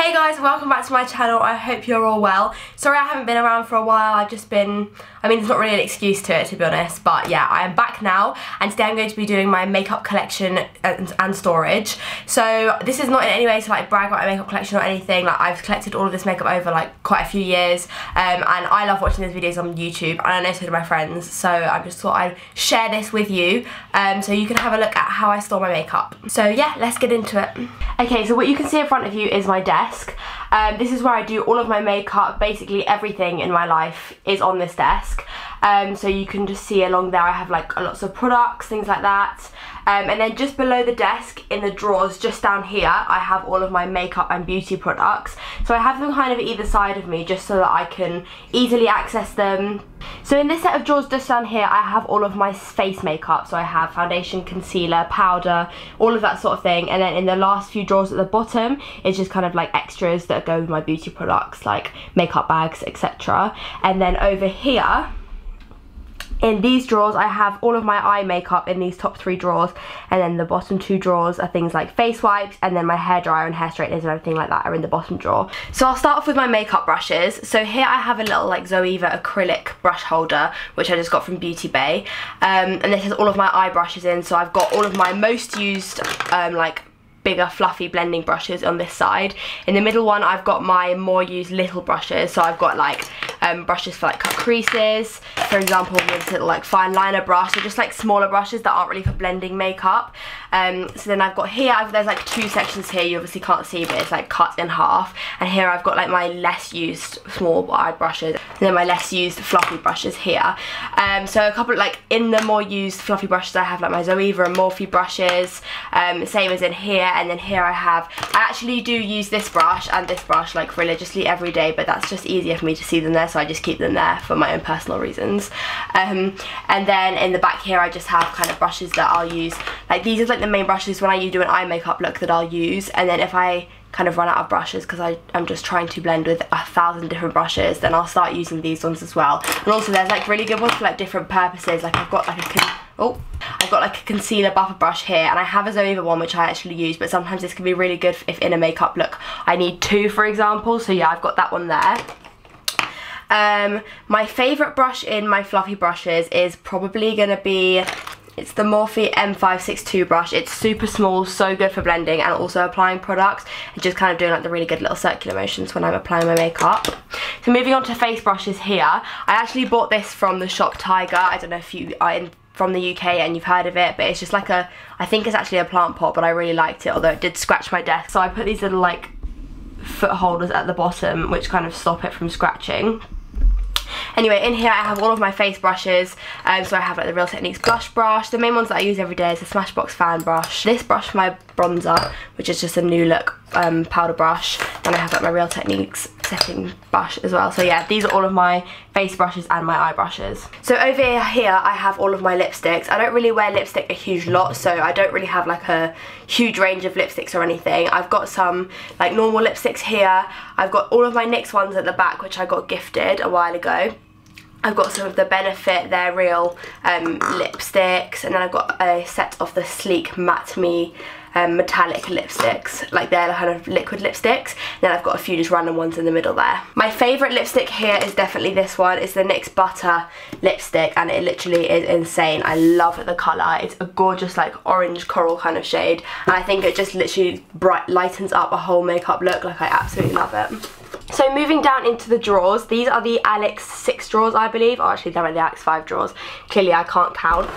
Hey guys, welcome back to my channel. I hope you're all well. Sorry I haven't been around for a while. I've just been, there's not really an excuse to it, to be honest, but yeah, I am back now, and today I'm going to be doing my makeup collection and storage. So this is not in any way to like brag about my makeup collection or anything. Like, I've collected all of this makeup over like quite a few years, and I love watching these videos on YouTube, and I know so do my friends, so I just thought I'd share this with you so you can have a look at how I store my makeup. So yeah, let's get into it. Okay, so what you can see in front of you is my desk. This is where I do all of my makeup. Basically everything in my life is on this desk. So you can just see along there I have like lots of products, things like that. And then just below the desk in the drawers, just down here, I have all of my makeup and beauty products. So I have them kind of either side of me just so that I can easily access them. So in this set of drawers just down here, I have all of my face makeup. So I have foundation, concealer, powder, all of that sort of thing. And then in the last few drawers at the bottom, it's just kind of like extras that go with my beauty products, like makeup bags, etc. And then over here, in these drawers, I have all of my eye makeup in these top 3 drawers, and then the bottom 2 drawers are things like face wipes, and then my hairdryer and hair straighteners and everything like that are in the bottom drawer. So I'll start off with my makeup brushes. So here I have a little like Zoeva acrylic brush holder, which I just got from Beauty Bay, and this has all of my eye brushes in. So I've got all of my most used like bigger fluffy blending brushes on this side. In the middle one I've got my more used little brushes, so I've got like brushes for like cut creases, for example this little like fine liner brush, so just like smaller brushes that aren't really for blending makeup. So then I've got here, there's like 2 sections here, you obviously can't see, but it's like cut in half, and here I've got like my less used small eye brushes, and then my less used fluffy brushes here. So a couple like in the more used fluffy brushes I have like my Zoeva and Morphe brushes, same as in here. And then here I actually do use this brush and this brush like religiously every day, but that's just easier for me to see them there, so I just keep them there for my own personal reasons. And then in the back here I just have kind of brushes that I'll use, like these are like the main brushes when I do an eye makeup look that I'll use, and then if I kind of run out of brushes because I'm just trying to blend with 1,000 different brushes, then I'll start using these ones as well. And also there's like really good ones for like different purposes, like I've got like a concealer buffer brush here, and I have a Zoeva one which I actually use, but sometimes this can be really good if in a makeup look I need 2, for example. So yeah, I've got that one there. My favourite brush in my fluffy brushes is probably going to be, it's the Morphe M562 brush. It's super small, so good for blending and also applying products, and just kind of doing like the really good little circular motions when I'm applying my makeup. So moving on to face brushes here, I actually bought this from the shop Tiger. I don't know if you are from the UK and you've heard of it, but it's just like I think it's actually a plant pot, but I really liked it, although it did scratch my desk. So I put these little like foot holders at the bottom which kind of stop it from scratching. Anyway, in here I have all of my face brushes, so I have like the Real Techniques blush brush. The main ones that I use every day is the Smashbox fan brush, this brush for my bronzer, which is just a new look powder brush, and I have like my Real Techniques setting brush as well. So yeah, these are all of my face brushes and my eye brushes. So over here I have all of my lipsticks. I don't really wear lipstick a huge lot, so I don't really have like a huge range of lipsticks or anything. I've got some like normal lipsticks here. I've got all of my NYX ones at the back which I got gifted a while ago. I've got some of the Benefit, they're real lipsticks, and then I've got a set of the Sleek Matte Me metallic lipsticks, like they're kind of liquid lipsticks. Then I've got a few just random ones in the middle there. My favourite lipstick here is definitely this one. It's the NYX Butter lipstick, and it literally is insane. I love the colour. It's a gorgeous like orange coral kind of shade, and I think it just literally lightens up a whole makeup look. Like, I absolutely love it. So moving down into the drawers, these are the Alex 6 drawers, I believe. Oh, actually, they're in the Alex 5 drawers. Clearly, I can't count.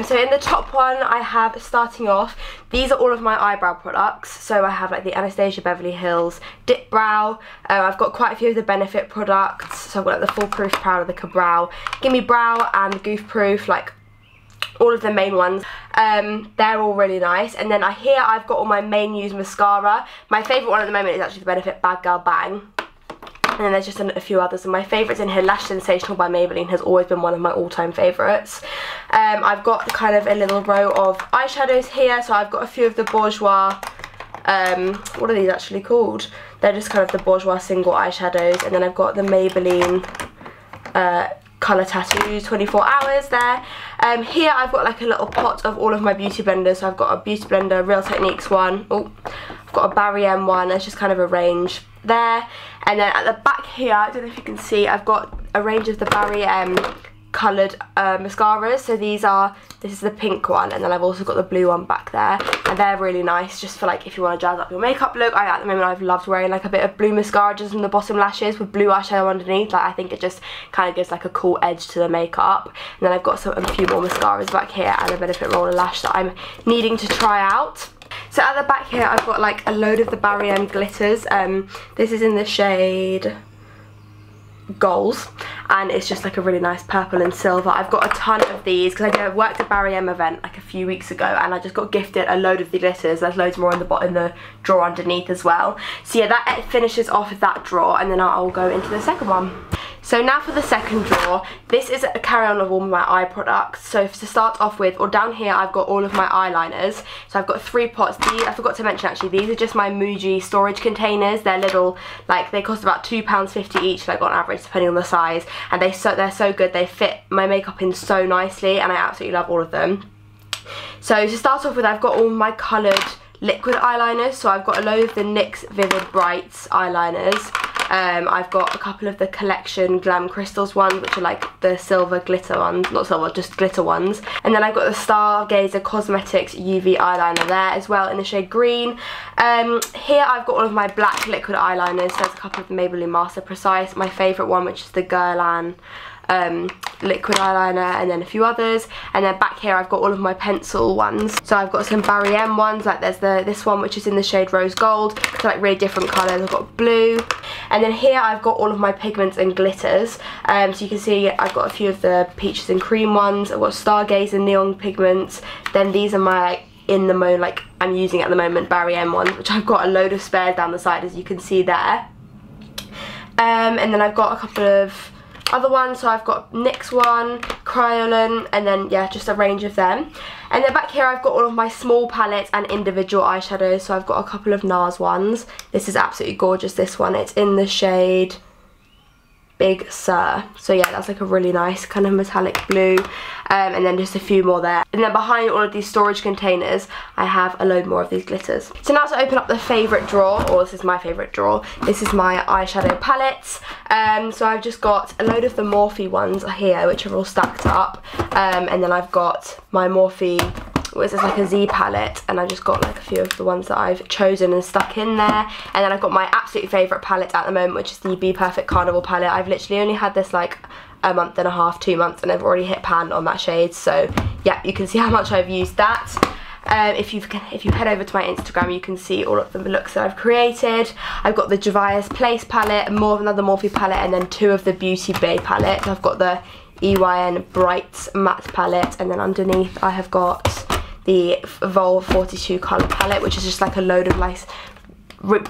So in the top one, I have, starting off, these are all of my eyebrow products. So I have like the Anastasia Beverly Hills Dip Brow. I've got quite a few of the Benefit products. So I've got like the Foolproof Powder, the Ka-Brow, Gimme Brow, and the Goof Proof, like all of the main ones. They're all really nice. And then here I've got all my main used mascara. My favourite one at the moment is actually the Benefit Bad Girl Bang. And then there's just a few others, and my favourites in here, Lash Sensational by Maybelline has always been one of my all-time favourites. I've got kind of a little row of eyeshadows here, so I've got a few of the Bourjois, what are these actually called? They're just kind of the Bourjois single eyeshadows, and then I've got the Maybelline Colour Tattoos 24 Hours there. Here I've got like a little pot of all of my beauty blenders, so I've got a beauty blender, Real Techniques one, got a Barry M one, there's just kind of a range there. And then at the back here, I don't know if you can see, I've got a range of the Barry M coloured mascaras. So this is the pink one, and then I've also got the blue one back there, and they're really nice just for like if you want to jazz up your makeup look. At the moment I've loved wearing like a bit of blue mascara just on the bottom lashes with blue eyeshadow underneath. Like I think it just kind of gives like a cool edge to the makeup. And then I've got a few more mascaras back here and a Benefit Roller Lash that I'm needing to try out. So at the back here I've got like a load of the Barry M glitters. This is in the shade Goals, and it's just like a really nice purple and silver. I've got a ton of these because I worked at Barry M event like a few weeks ago, and I just got gifted a load of the glitters. There's loads more in the drawer underneath as well. So yeah, that finishes off that drawer, and then I'll go into the second one. So now for the second drawer, this is a carry-on of all my eye products. So to start off with, or down here, I've got all of my eyeliners. So I've got 3 pots. These, I forgot to mention actually, these are just my Muji storage containers. They're little, like they cost about £2.50 each, like on average, depending on the size. And they're so good. They fit my makeup in so nicely, and I absolutely love all of them. So to start off with, I've got all my coloured liquid eyeliners. So I've got a load of the NYX Vivid Brights eyeliners. I've got a couple of the Collection Glam Crystals ones, which are like the silver glitter ones, not silver, just glitter ones. And then I've got the Stargazer Cosmetics UV eyeliner there as well in the shade green. Here I've got all of my black liquid eyeliners. So there's a couple of the Maybelline Master Precise, my favourite one, which is the Guerlain liquid eyeliner, and then a few others. And then back here I've got all of my pencil ones. So I've got some Barry M ones, like there's this one which is in the shade Rose Gold, so like really different colours. I've got blue, and then here I've got all of my pigments and glitters. So you can see I've got a few of the peaches and cream ones. I've got Stargazer neon pigments. Then these are my I'm using at the moment Barry M ones, which I've got a load of spares down the side, as you can see there. And then I've got a couple of other ones. So I've got NYX one, Kryolan, and then yeah, just a range of them. And then back here I've got all of my small palettes and individual eyeshadows. So I've got a couple of NARS ones. This is absolutely gorgeous, this one. It's in the shade Big Sur. So yeah, that's like a really nice kind of metallic blue. And then just a few more there. And then behind all of these storage containers, I have a load more of these glitters. So now to open up the favourite drawer, or this is my favourite drawer. This is my eyeshadow palettes. So I've just got a load of the Morphe ones here, which are all stacked up. And then I've got my Morphe, which is like a Z palette, and I've just got like a few of the ones that I've chosen and stuck in there. And then I've got my absolute favourite palette at the moment, which is the Be Perfect Carnival palette. I've literally only had this like a month and a half, 2 months, and I've already hit pan on that shade. So yeah, you can see how much I've used that. If you head over to my Instagram, you can see all of the looks that I've created. I've got the Javia's Place palette, more of another Morphe palette, and then 2 of the Beauty Bay palettes. I've got the EYN Brights matte palette, and then underneath I have got the Evolve 42 colour palette, which is just like a load of nice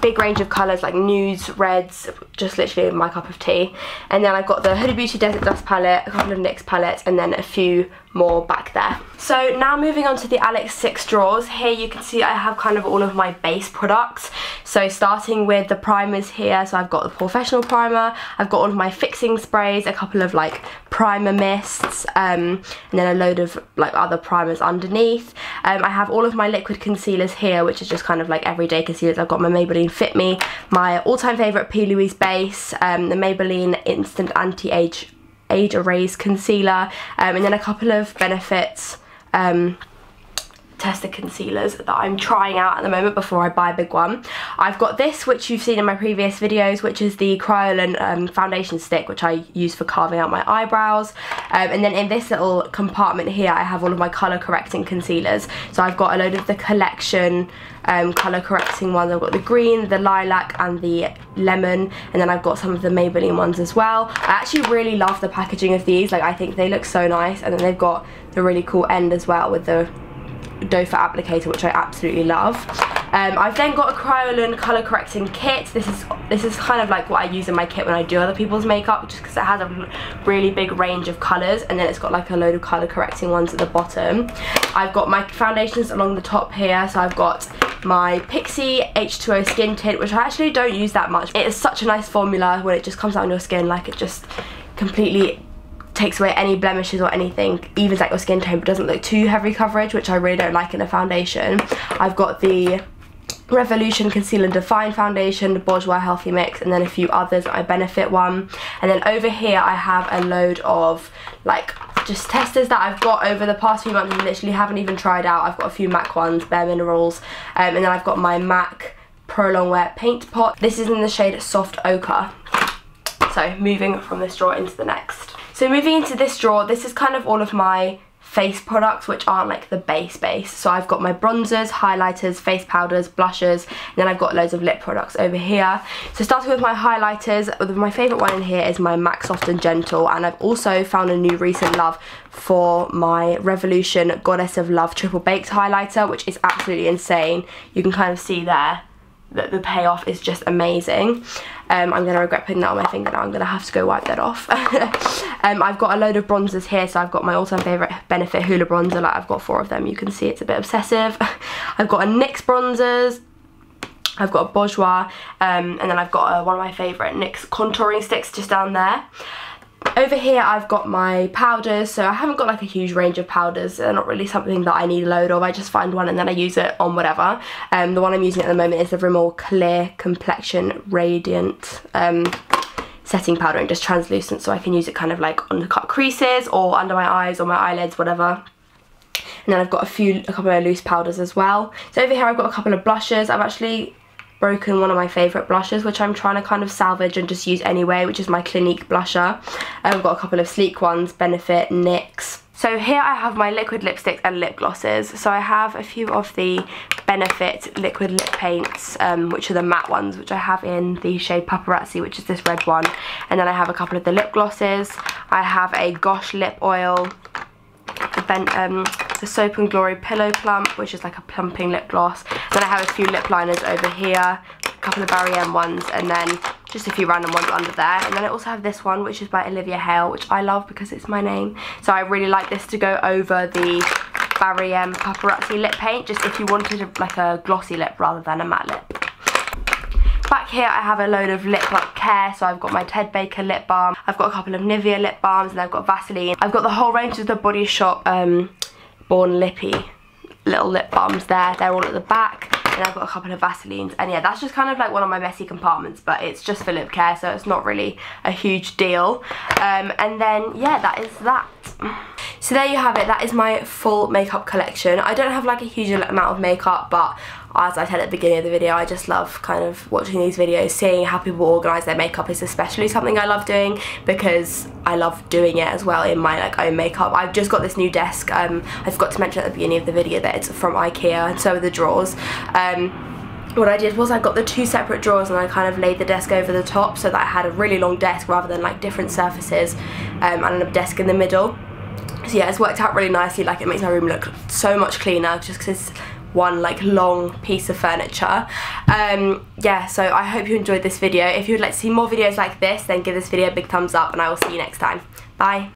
big range of colours, like nudes, reds, just literally my cup of tea. And then I've got the Huda Beauty Desert Dust palette, a couple of NYX palettes, and then a few more back there. So now moving on to the Alex 6 drawers. Here you can see I have kind of all of my base products. So starting with the primers here, so I've got the Professional primer, I've got all of my fixing sprays, a couple of like primer mists, and then a load of like other primers underneath. I have all of my liquid concealers here, which is just kind of like everyday concealers. I've got my Maybelline Fit Me, my all-time favourite P. Louise base, the Maybelline Instant Anti-Age Erase Concealer, and then a couple of Benefits tester concealers that I'm trying out at the moment before I buy a big one. I've got this, which you've seen in my previous videos, which is the Kryolan foundation stick, which I use for carving out my eyebrows. And then in this little compartment here, I have all of my colour correcting concealers. So I've got a load of the Collection colour correcting ones. I've got the green, the lilac, and the lemon, and then I've got some of the Maybelline ones as well. I actually really love the packaging of these. Like, I think they look so nice, and then they've got the really cool end as well with the doe foot applicator, which I absolutely love. I've then got a Kryolan colour correcting kit. This is kind of like what I use in my kit when I do other people's makeup, just because it has a really big range of colours, and then it's got like a load of colour correcting ones at the bottom. I've got my foundations along the top here, so I've got my Pixi H2O Skin Tint, which I actually don't use that much. It is such a nice formula when it just comes out on your skin, like it just completely takes away any blemishes or anything, evens out your skin tone, but doesn't look too heavy coverage, which I really don't like in a foundation. I've got the Revolution Conceal and Define Foundation, the Bourjois Healthy Mix, and then a few others, my Benefit one. And then over here I have a load of like just testers that I've got over the past few months and literally haven't even tried out. I've got a few MAC ones, Bare Minerals, and then I've got my MAC Pro Longwear Paint Pot. This is in the shade Soft Ochre. So moving from this drawer into the next. So moving into this drawer, this is kind of all of my face products which aren't like the base. So I've got my bronzers, highlighters, face powders, blushes, and then I've got loads of lip products over here. So starting with my highlighters, my favourite one in here is my MAC Soft and Gentle, and I've also found a new recent love for my Revolution Goddess of Love Triple Baked highlighter, which is absolutely insane. You can kind of see there that the payoff is just amazing. I'm going to regret putting that on my finger now. I'm going to have to go wipe that off. I've got a load of bronzers here. So I've got my all-time favourite Benefit Hoola bronzer. Like, I've got 4 of them. You can see it's a bit obsessive. I've got a NYX bronzers. I've got a Bourjois. And then I've got one of my favourite NYX contouring sticks just down there. Over here I've got my powders, so I haven't got like a huge range of powders. They're not really something that I need a load of. I just find one and then I use it on whatever. The one I'm using at the moment is the Rimmel Clear Complexion Radiant setting powder, and just translucent, so I can use it kind of like on the cut creases or under my eyes or my eyelids, whatever. And then I've got a couple of loose powders as well. So over here I've got a couple of blushes. I've actually broken one of my favourite blushes, which I'm trying to kind of salvage and just use anyway, which is my Clinique blusher. I've got a couple of sleek ones, Benefit, NYX. So here I have my liquid lipsticks and lip glosses. So I have a few of the Benefit liquid lip paints, which are the matte ones, which I have in the shade Paparazzi, which is this red one. And then I have a couple of the lip glosses. I have a Gosh lip oil, the Soap and Glory Pillow Plump, which is like a plumping lip gloss. Then I have a few lip liners over here, a couple of Barry M ones, and then just a few random ones under there. And then I also have this one, which is by Olivia, which I love because it's my name. So I really like this to go over the Barry M Paparazzi lip paint, just if you wanted like a glossy lip rather than a matte lip. Back here I have a load of lip care, so I've got my Ted Baker lip balm, I've got a couple of Nivea lip balms, and I've got Vaseline. I've got the whole range of the Body Shop Born Lippy little lip balms there, they're all at the back. And I've got a couple of Vaselines, and yeah, that's just kind of like one of my messy compartments, but it's just for lip care, so it's not really a huge deal. And then yeah, that is that. So there you have it, that is my full makeup collection. I don't have like a huge amount of makeup, but as I said at the beginning of the video, I just love kind of watching these videos, seeing how people organise their makeup is especially something I love doing, because I love doing it as well in my like own makeup. I've just got this new desk. I forgot to mention at the beginning of the video that it's from IKEA, and so are the drawers. What I did was I got the 2 separate drawers and I kind of laid the desk over the top so that I had a really long desk rather than like different surfaces, and a desk in the middle. So yeah, it's worked out really nicely. Like, it makes my room look so much cleaner just because it's one like long piece of furniture. Yeah, so I hope you enjoyed this video. If you would like to see more videos like this, then give this video a big thumbs up, and I will see you next time. Bye.